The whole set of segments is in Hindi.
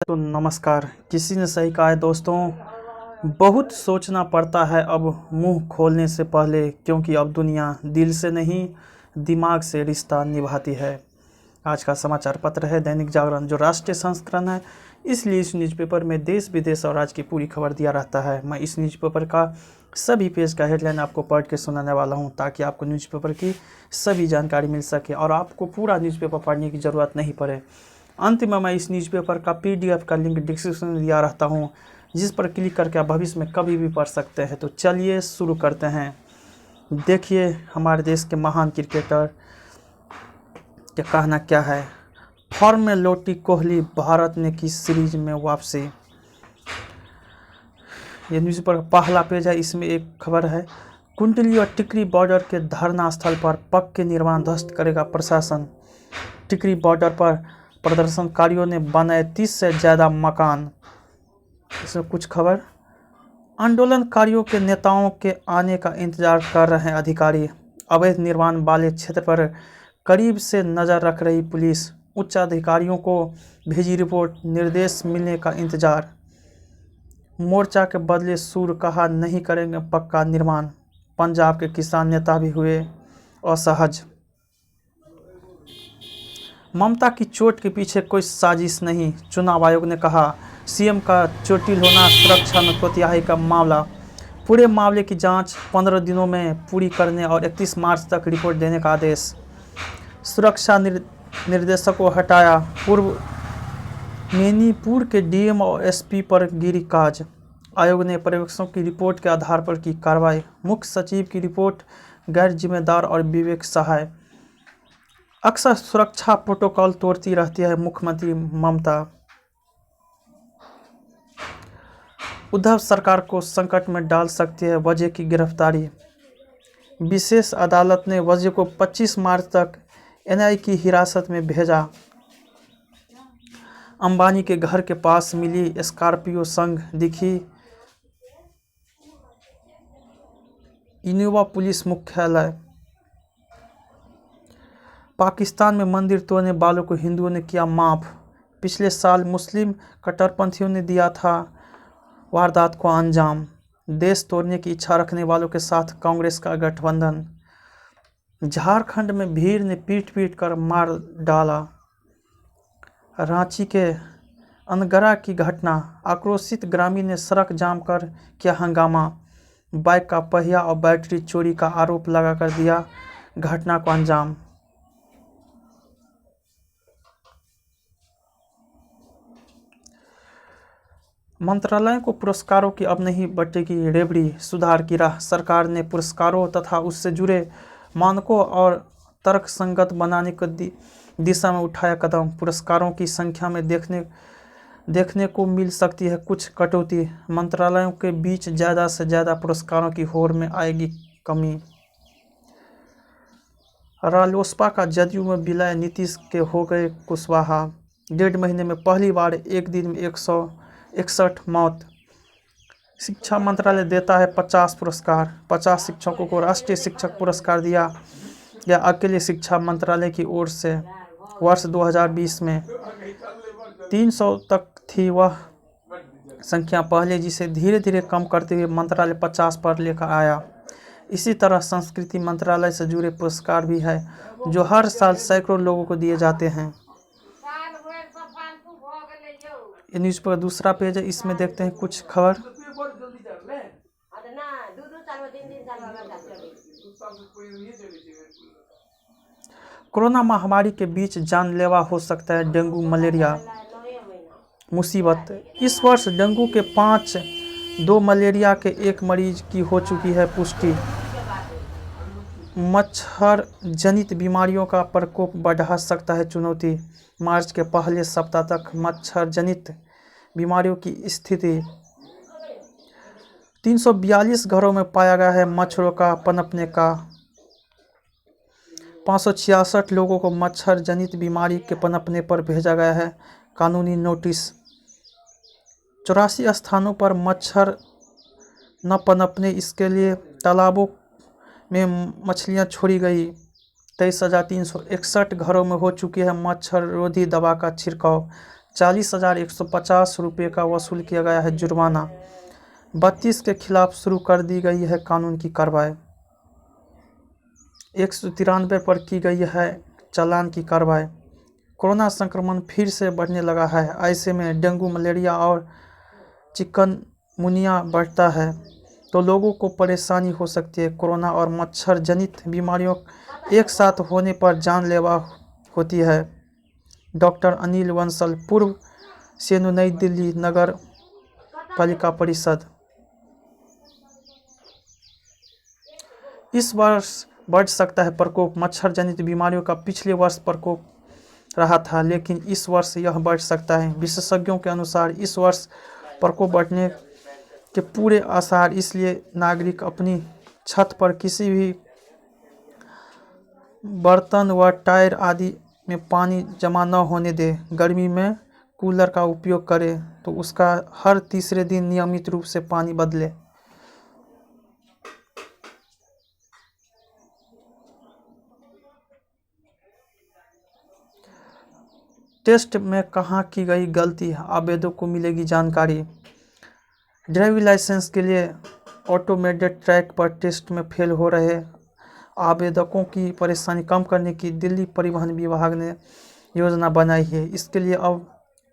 तो नमस्कार। किसी ने सही कहा है दोस्तों, बहुत सोचना पड़ता है अब मुंह खोलने से पहले, क्योंकि अब दुनिया दिल से नहीं दिमाग से रिश्ता निभाती है। आज का समाचार पत्र है दैनिक जागरण, जो राष्ट्रीय संस्करण है, इसलिए इस न्यूज़पेपर में देश विदेश और आज की पूरी खबर दिया रहता है। मैं इस न्यूज़पेपर का सभी पेज का हेडलाइन आपको पढ़ के सुनाने वाला हूं, ताकि आपको न्यूज़पेपर की सभी जानकारी मिल सके और आपको पूरा न्यूज़पेपर पढ़ने की ज़रूरत नहीं पड़े। अंत में मैं इस न्यूज़पेपर का PDF का लिंक डिस्क्रिप्शन में दिया रहता हूँ, जिस पर क्लिक करके आप भविष्य में कभी भी पढ़ सकते हैं। तो चलिए शुरू करते हैं। देखिए हमारे देश के महान क्रिकेटर का कहना क्या है। फॉर्म में लौटी कोहली, भारत ने की सीरीज में वापसी। ये न्यूज़पेपर का पहला पेज है। इसमें एक खबर है, कुंडली और टिकरी बॉर्डर के धरना स्थल पर पक्के निर्माण ध्वस्त करेगा प्रशासन। टिकरी बॉर्डर पर प्रदर्शनकारियों ने बनाए 30 से ज़्यादा मकान। इसमें कुछ खबर, आंदोलनकारियों के नेताओं के आने का इंतजार कर रहे हैं अधिकारी। अवैध निर्माण वाले क्षेत्र पर करीब से नज़र रख रही पुलिस। उच्च अधिकारियों को भेजी रिपोर्ट, निर्देश मिलने का इंतजार। मोर्चा के बदले सूर, कहा नहीं करेंगे पक्का निर्माण। पंजाब के किसान नेता भी हुए असहज। ममता की चोट के पीछे कोई साजिश नहीं, चुनाव आयोग ने कहा। CM का चोटिल होना सुरक्षा में कोताही का मामला। पूरे मामले की जांच 15 दिनों में पूरी करने और 31 मार्च तक रिपोर्ट देने का आदेश। सुरक्षा निर्देशक को हटाया। पूर्व मेनीपुर के DM और SP पर गिरी काज। आयोग ने पर्यवेक्षकों की रिपोर्ट के आधार पर की कार्रवाई। मुख्य सचिव की रिपोर्ट गैर जिम्मेदार और विवेक सहाय। अक्सर सुरक्षा प्रोटोकॉल तोड़ती रहती है मुख्यमंत्री ममता। उद्धव सरकार को संकट में डाल सकती है वजह की गिरफ्तारी। विशेष अदालत ने वजह को 25 मार्च तक NIA की हिरासत में भेजा। अंबानी के घर के पास मिली स्कॉर्पियो संग दिखी इनोवा पुलिस मुख्यालय। पाकिस्तान में मंदिर तोड़ने वालों को हिंदुओं ने किया माफ़। पिछले साल मुस्लिम कट्टरपंथियों ने दिया था वारदात को अंजाम। देश तोड़ने की इच्छा रखने वालों के साथ कांग्रेस का गठबंधन। झारखंड में भीड़ ने पीट पीट कर मार डाला। रांची के अनगरा की घटना, आक्रोशित ग्रामीण ने सड़क जाम कर किया हंगामा। बाइक का पहिया और बैटरी चोरी का आरोप लगाकर दिया घटना को अंजाम। मंत्रालय को पुरस्कारों की अब नहीं बटेगी रेवड़ी, सुधार की राह। सरकार ने पुरस्कारों तथा उससे जुड़े मानकों और तर्कसंगत बनाने की दिशा में उठाया कदम। पुरस्कारों की संख्या में देखने को मिल सकती है कुछ कटौती। मंत्रालयों के बीच ज़्यादा से ज़्यादा पुरस्कारों की होड़ में आएगी कमी। रालोसपा का जदयू में विलय, नीतीश के हो गए कुशवाहा। 1.5 महीने में पहली बार एक दिन में 161 मौत। शिक्षा मंत्रालय देता है 50 पुरस्कार। 50 शिक्षकों को राष्ट्रीय शिक्षक पुरस्कार दिया गया अकेले शिक्षा मंत्रालय की ओर से। वर्ष 2020 में 300 तक थी वह संख्या पहले, जिसे धीरे धीरे कम करते हुए मंत्रालय 50 पर लेकर आया। इसी तरह संस्कृति मंत्रालय से जुड़े पुरस्कार भी है, जो हर साल सैकड़ों लोगों को दिए जाते हैं। ये न्यूज़ पर दूसरा पेज है। इसमें देखते हैं कुछ खबर। कोरोना महामारी के बीच जानलेवा हो सकता है डेंगू मलेरिया। मुसीबत, इस वर्ष डेंगू के 5, 2 मलेरिया के 1 मरीज की हो चुकी है पुष्टि। मच्छर जनित बीमारियों का प्रकोप बढ़ा सकता है चुनौती। मार्च के पहले सप्ताह तक मच्छर जनित बीमारियों की स्थिति। 342 घरों में पाया गया है मच्छरों का पनपने का। 566 लोगों को मच्छर जनित बीमारी के पनपने पर भेजा गया है कानूनी नोटिस। 84 स्थानों पर मच्छर न पनपने, इसके लिए तालाबों में मछलियां छोड़ी गई। 23,361 घरों में हो चुकी है मच्छर रोधी दवा का छिड़काव। 40,150 रुपये का वसूल किया गया है जुर्माना। 32 के खिलाफ शुरू कर दी गई है कानून की कार्रवाई। 193 पर की गई है चालान की कार्रवाई। कोरोना संक्रमण फिर से बढ़ने लगा है, ऐसे में डेंगू, मलेरिया और चिकनगुनिया बढ़ता है तो लोगों को परेशानी हो सकती है। कोरोना और मच्छर जनित बीमारियों एक साथ होने पर जानलेवा होती है। डॉक्टर अनिल बंसल, पूर्व सेनु, नई दिल्ली नगर पालिका परिषद। इस वर्ष बढ़ सकता है प्रकोप। मच्छर जनित बीमारियों का पिछले वर्ष प्रकोप रहा था, लेकिन इस वर्ष यह बढ़ सकता है। विशेषज्ञों के अनुसार इस वर्ष प्रकोप बढ़ने के पूरे आसार, इसलिए नागरिक अपनी छत पर किसी भी बर्तन व टायर आदि में पानी जमा न होने दे। गर्मी में कूलर का उपयोग करें तो उसका हर तीसरे दिन नियमित रूप से पानी बदले। टेस्ट में कहाँ की गई गलती, आवेदक को मिलेगी जानकारी। ड्राइविंग लाइसेंस के लिए ऑटोमेटेड ट्रैक पर टेस्ट में फेल हो रहे आवेदकों की परेशानी कम करने की दिल्ली परिवहन विभाग ने योजना बनाई है। इसके लिए अब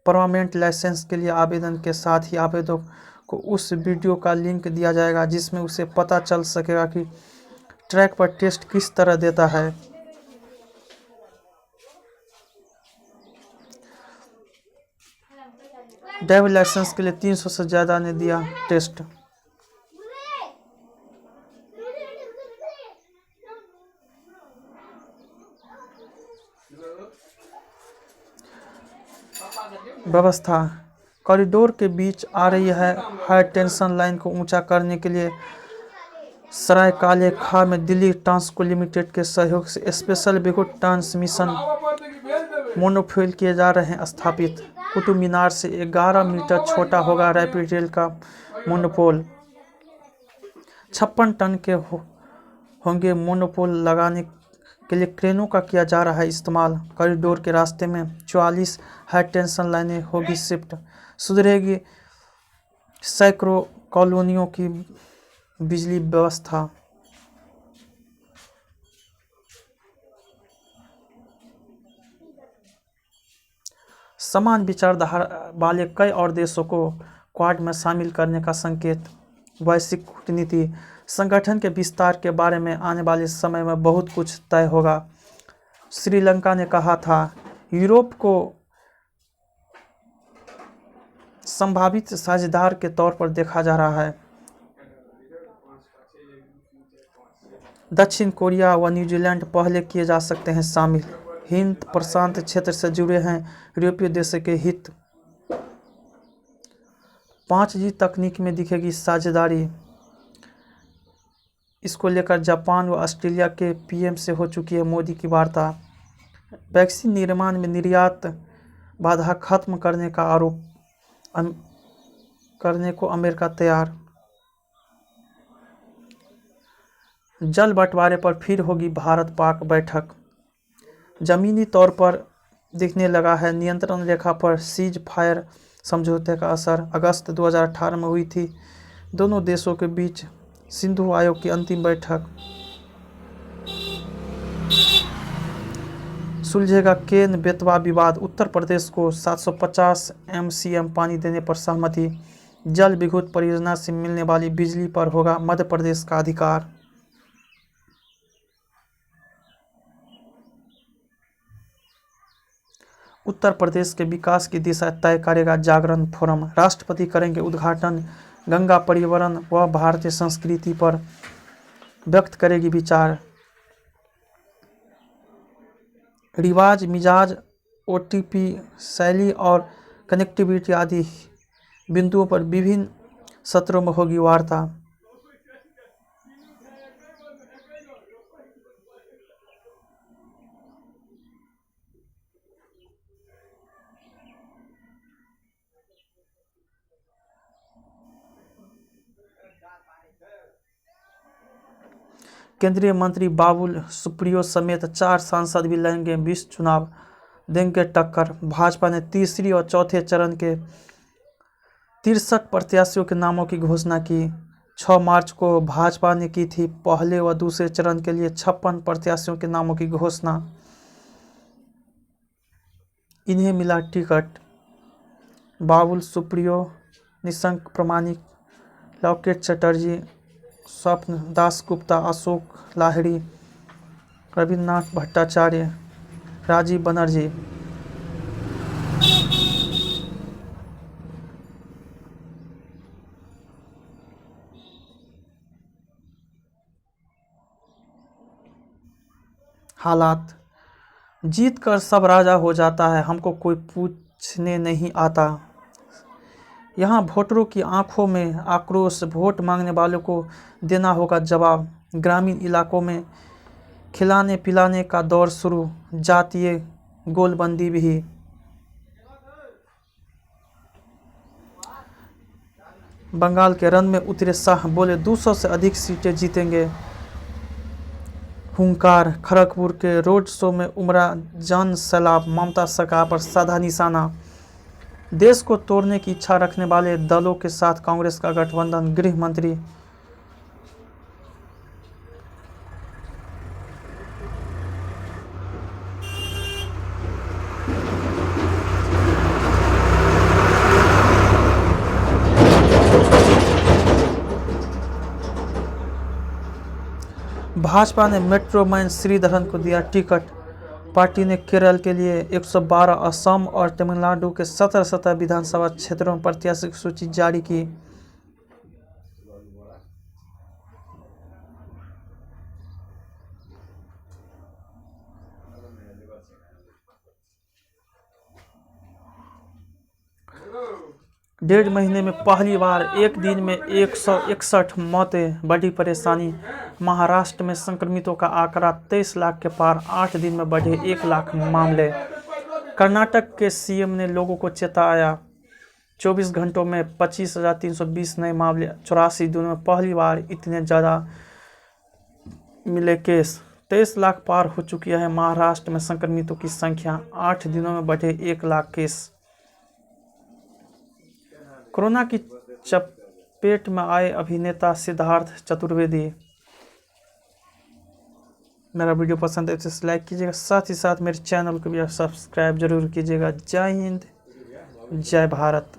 परमानेंट लाइसेंस के लिए आवेदन के साथ ही आवेदक को उस वीडियो का लिंक दिया जाएगा जिसमें उसे पता चल सकेगा कि ट्रैक पर टेस्ट किस तरह देता है। ड्राइविंग लाइसेंस के लिए 300 से ज़्यादा ने दिया टेस्ट। व्यवस्था, कॉरिडोर के बीच आ रही है हाई टेंशन लाइन को ऊंचा करने के लिए सराय काले खां में दिल्ली ट्रांसको लिमिटेड के सहयोग से स्पेशल विद्युत ट्रांसमिशन मोनोफिल किए जा रहे हैं स्थापित। कुतुब मीनार से 11 मीटर छोटा होगा रैपिड रेल का मोनोपोल। 56 टन के होंगे मोनोपोल। लगाने के लिए क्रेनों का किया जा रहा है इस्तेमाल। कॉरिडोर के रास्ते में 44 हाई टेंशन लाइनें होगी शिफ्ट। सुधरेगी सैकड़ों कॉलोनियों की बिजली व्यवस्था। समान विचारधारा वाले कई और देशों को क्वाड में शामिल करने का संकेत। वैश्विक कूटनीति, संगठन के विस्तार के बारे में आने वाले समय में बहुत कुछ तय होगा। श्रीलंका ने कहा था यूरोप को संभावित साझेदार के तौर पर देखा जा रहा है। दक्षिण कोरिया व न्यूजीलैंड पहले किए जा सकते हैं शामिल। हिंद प्रशांत क्षेत्र से जुड़े हैं यूरोपीय देशों के हित। 5G तकनीक में दिखेगी साझेदारी। इसको लेकर जापान व ऑस्ट्रेलिया के पीएम से हो चुकी है मोदी की वार्ता। वैक्सीन निर्माण में निर्यात बाधा खत्म करने का आरोप करने को अमेरिका तैयार। जल बंटवारे पर फिर होगी भारत पाक बैठक। जमीनी तौर पर दिखने लगा है नियंत्रण रेखा पर सीज फायर समझौते का असर। अगस्त 2018 में हुई थी दोनों देशों के बीच सिंधु आयोग की अंतिम बैठक। सुलझेगा केन बेतवा विवाद। उत्तर प्रदेश को 750 MCM पानी देने पर सहमति। जल विद्युत परियोजना से मिलने वाली बिजली पर होगा मध्य प्रदेश का अधिकार। उत्तर प्रदेश के विकास की दिशा तय करेगा जागरण फोरम। राष्ट्रपति करेंगे उद्घाटन। गंगा पर्यावरण व भारतीय संस्कृति पर व्यक्त करेगी विचार। रिवाज, मिजाज, OTP शैली और कनेक्टिविटी आदि बिंदुओं पर विभिन्न सत्रों में होगी वार्ता। केंद्रीय मंत्री बाबुल सुप्रियो समेत 4 सांसद भी लड़ेंगे 20 चुनाव। देंगे टक्कर। भाजपा ने तीसरी और चौथे चरण के 63 प्रत्याशियों के नामों की घोषणा की। 6 मार्च को भाजपा ने की थी पहले व दूसरे चरण के लिए 56 प्रत्याशियों के नामों की घोषणा। इन्हें मिला टिकट। बाबुल सुप्रियो, निशंक प्रामाणिक, लॉकेट चटर्जी, स्वप्न दासगुप्ता, अशोक लाहिड़ी, रविन्द्रनाथ भट्टाचार्य, राजीव बनर्जी। हालात: जीत कर सब राजा हो जाता है, हमको कोई पूछने नहीं आता। यहाँ वोटरों की आंखों में आक्रोश, वोट मांगने वालों को देना होगा जवाब। ग्रामीण इलाकों में खिलाने पिलाने का दौर शुरू, जातीय गोलबंदी भी। बंगाल के रन में उतरे शाह, बोले 200 से अधिक सीटें जीतेंगे। हुंकार: खड़गपुर के रोड शो में उमड़ा जन सैलाब, ममता सरकार पर साधा निशाना। देश को तोड़ने की इच्छा रखने वाले दलों के साथ कांग्रेस का गठबंधन। गृह मंत्री भाजपा ने मेट्रो मैन श्रीधरन को दिया टिकट। पार्टी ने केरल के लिए 112, असम और तमिलनाडु के 17 विधानसभा क्षेत्रों में प्रत्याशी की सूची जारी की। डेढ़ महीने में पहली बार एक दिन में 161 मौतें, बड़ी परेशानी। महाराष्ट्र में संक्रमितों का आंकड़ा 23 लाख के पार, 8 दिन में बढ़े 1 लाख मामले। कर्नाटक के सीएम ने लोगों को चेताया, 24 घंटों में 25,320 नए मामले, 84 दिनों में पहली बार इतने ज़्यादा मिले केस। 23 लाख पार हो चुकी है महाराष्ट्र में संक्रमितों की संख्या, 8 दिनों में बढ़े 1 लाख केस। कोरोना की चपेट में आए अभिनेता सिद्धार्थ चतुर्वेदी। मेरा वीडियो पसंद है तो इसे लाइक कीजिएगा, साथ ही साथ मेरे चैनल को भी आप सब्सक्राइब जरूर कीजिएगा। जय हिंद, जय भारत।